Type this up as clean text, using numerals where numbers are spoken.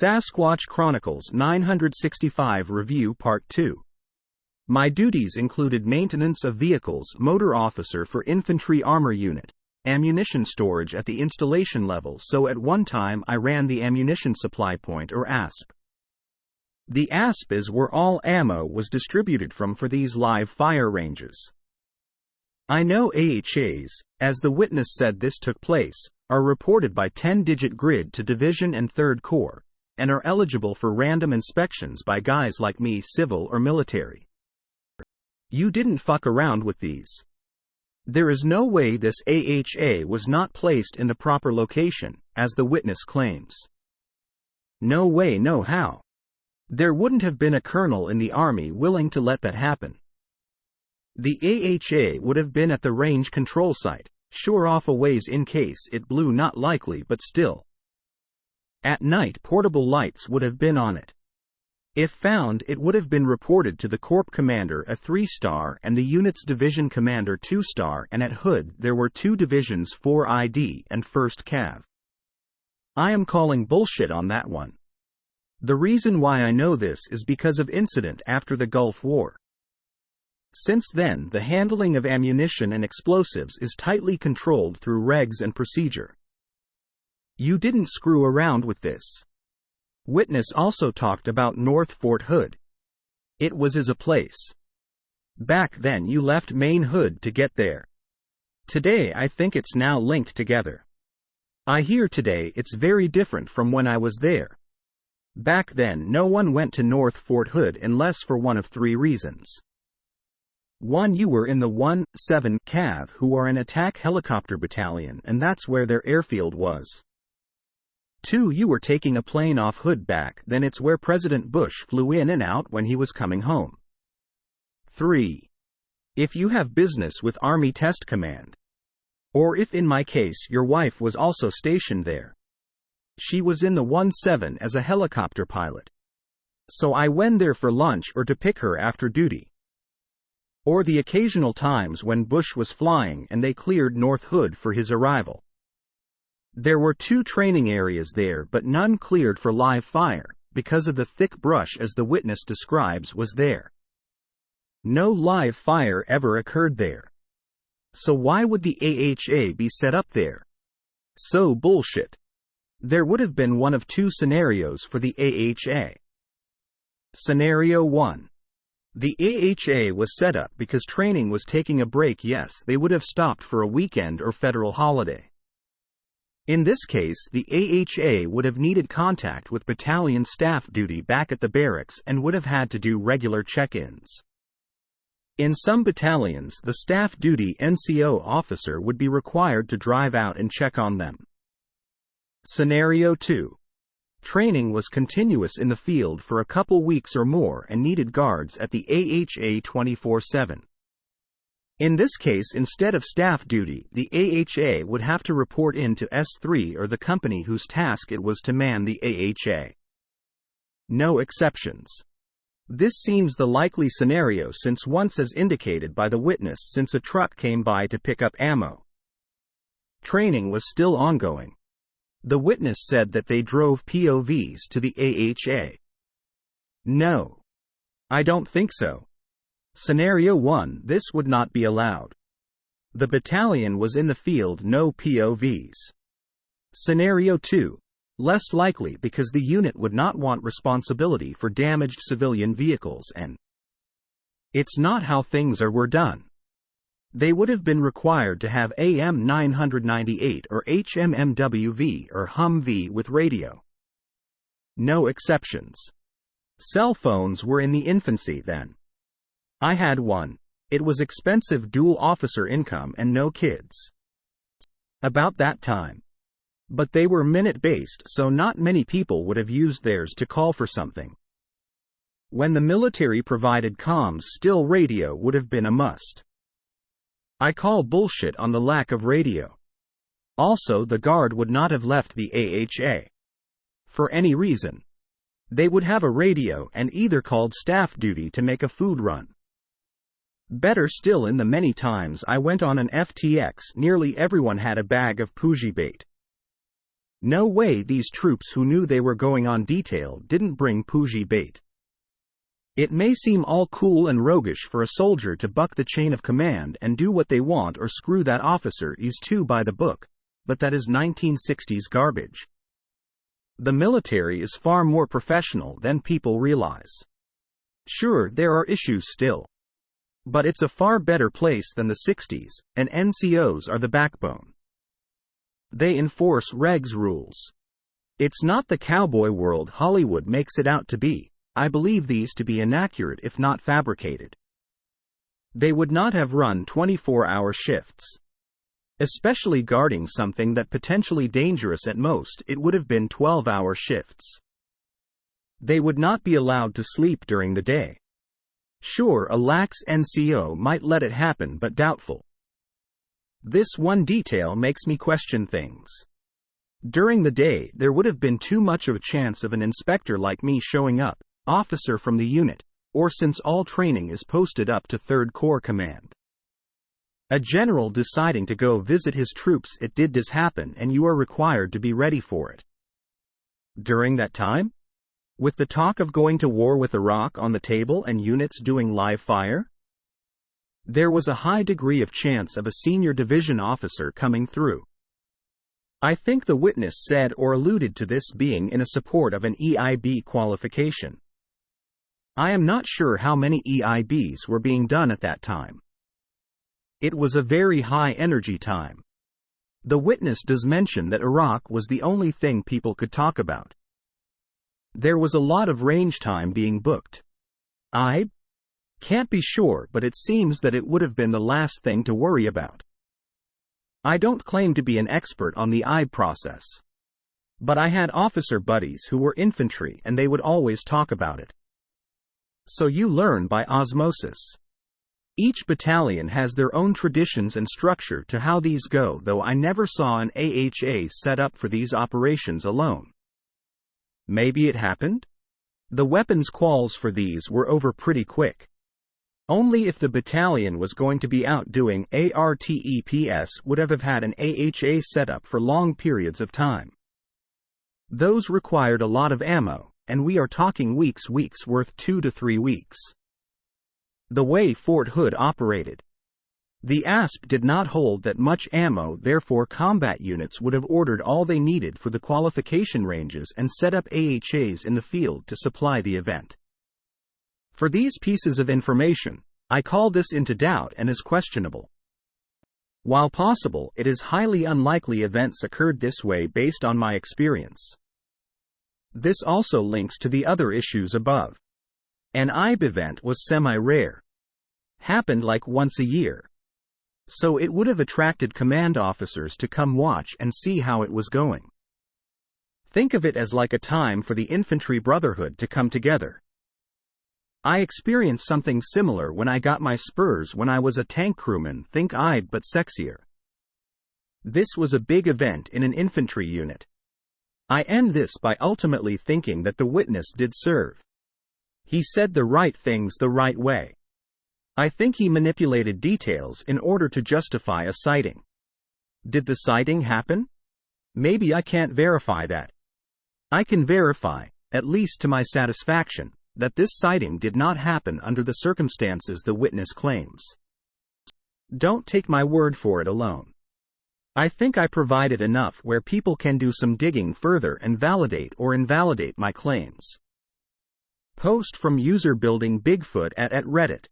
Sasquatch Chronicles 965 Review Part 2. My duties included maintenance of vehicles, motor officer for infantry armor unit, ammunition storage at the installation level, so at one time I ran the ammunition supply point or ASP. The ASP is where all ammo was distributed from for these live fire ranges. I know AHAs, as the witness said this took place, are reported by 10-digit grid to Division and 3rd Corps, and are eligible for random inspections by guys like me, civil or military. You didn't fuck around with these. There is no way this AHA was not placed in the proper location, as the witness claims. No way, no how. There wouldn't have been a colonel in the army willing to let that happen. The AHA would have been at the range control site, sure off a ways in case it blew, not likely but still. At night portable lights would have been on it. If found, it would have been reported to the Corps Commander, a 3-star, and the unit's Division Commander 2-star, and at Hood there were 2 divisions, 4 ID and 1st Cav. I am calling bullshit on that one. The reason why I know this is because of incident after the Gulf War. Since then, the handling of ammunition and explosives is tightly controlled through regs and procedure. You didn't screw around with this. Witness also talked about North Fort Hood. It was as a place. Back then you left main Hood to get there. Today I think it's now linked together. I hear today it's very different from when I was there. Back then no one went to North Fort Hood unless for one of 3 reasons. 1. You were in the 1-7 Cav, who are an attack helicopter battalion, and that's where their airfield was. 2. You were taking a plane off Hood back then, it's where President Bush flew in and out when he was coming home. 3. If you have business with Army Test Command. Or if in my case your wife was also stationed there. She was in the 1-7 as a helicopter pilot. So I went there for lunch or to pick her after duty. Or the occasional times when Bush was flying and they cleared North Hood for his arrival. There were 2 training areas there, but none cleared for live fire, because of the thick brush, as the witness describes, was there. No live fire ever occurred there. So why would the AHA be set up there? So bullshit. There would have been one of 2 scenarios for the AHA. Scenario 1. The AHA was set up because training was taking a break. Yes, they would have stopped for a weekend or federal holiday. In this case, the AHA would have needed contact with battalion staff duty back at the barracks and would have had to do regular check-ins. In some battalions, the staff duty NCO officer would be required to drive out and check on them. Scenario 2. Training was continuous in the field for a couple weeks or more and needed guards at the AHA 24/7. In this case, instead of staff duty, the AHA would have to report in to S3 or the company whose task it was to man the AHA. No exceptions. This seems the likely scenario, since once, as indicated by the witness, since a truck came by to pick up ammo. Training was still ongoing. The witness said that they drove POVs to the AHA. No. I don't think so. Scenario 1, this would not be allowed. The battalion was in the field, no POVs. Scenario 2, less likely because the unit would not want responsibility for damaged civilian vehicles, and it's not how things were done. They would have been required to have AM 998 or HMMWV or Humvee with radio. No exceptions. Cell phones were in the infancy then. I had one. It was expensive, dual officer income and no kids. About that time. But they were minute-based, so not many people would have used theirs to call for something. When the military provided comms, still radio would have been a must. I call bullshit on the lack of radio. Also, the guard would not have left the AHA for any reason. They would have a radio and either called staff duty to make a food run. Better still, in the many times I went on an FTX, nearly everyone had a bag of Poogie bait. No way these troops who knew they were going on detail didn't bring Pooji bait. It may seem all cool and roguish for a soldier to buck the chain of command and do what they want or screw that officer is too by the book, but that is 1960s garbage. The military is far more professional than people realize. Sure, there are issues still. But it's a far better place than the 60s, and NCOs are the backbone. They enforce regs rules. It's not the cowboy world Hollywood makes it out to be. I believe these to be inaccurate if not fabricated. They would not have run 24-hour shifts. Especially guarding something that potentially dangerous at most, it would have been 12-hour shifts. They would not be allowed to sleep during the day. Sure, a lax NCO might let it happen, but doubtful. This one detail makes me question things. During the day, there would have been too much of a chance of an inspector like me showing up, officer from the unit, or since all training is posted up to 3rd Corps Command. A general deciding to go visit his troops, it did happen, and you are required to be ready for it. During that time? With the talk of going to war with Iraq on the table and units doing live fire? There was a high degree of chance of a senior division officer coming through. I think the witness said or alluded to this being in a support of an EIB qualification. I am not sure how many EIBs were being done at that time. It was a very high energy time. The witness does mention that Iraq was the only thing people could talk about. There was a lot of range time being booked. I can't be sure, but it seems that it would have been the last thing to worry about. I don't claim to be an expert on the IB process. But I had officer buddies who were infantry and they would always talk about it. So you learn by osmosis. Each battalion has their own traditions and structure to how these go, though I never saw an AHA set up for these operations alone. Maybe it happened? The weapons quals for these were over pretty quick. Only if the battalion was going to be out doing ARTEPS would have had an AHA set up for long periods of time. Those required a lot of ammo, and we are talking weeks worth 2 to 3 weeks. The way Fort Hood operated. The ASP did not hold that much ammo, therefore combat units would have ordered all they needed for the qualification ranges and set up AHAs in the field to supply the event. For these pieces of information, I call this into doubt and is questionable. While possible, it is highly unlikely events occurred this way based on my experience. This also links to the other issues above. An IB event was semi-rare. Happened like once a year. So it would have attracted command officers to come watch and see how it was going. Think of it as like a time for the infantry brotherhood to come together. I experienced something similar when I got my spurs when I was a tank crewman, think IB but sexier. This was a big event in an infantry unit. I end this by ultimately thinking that the witness did serve. He said the right things the right way. I think he manipulated details in order to justify a sighting. Did the sighting happen? Maybe I can't verify that. I can verify, at least to my satisfaction, that this sighting did not happen under the circumstances the witness claims. Don't take my word for it alone. I think I provided enough where people can do some digging further and validate or invalidate my claims. Post from user building Bigfoot at Reddit.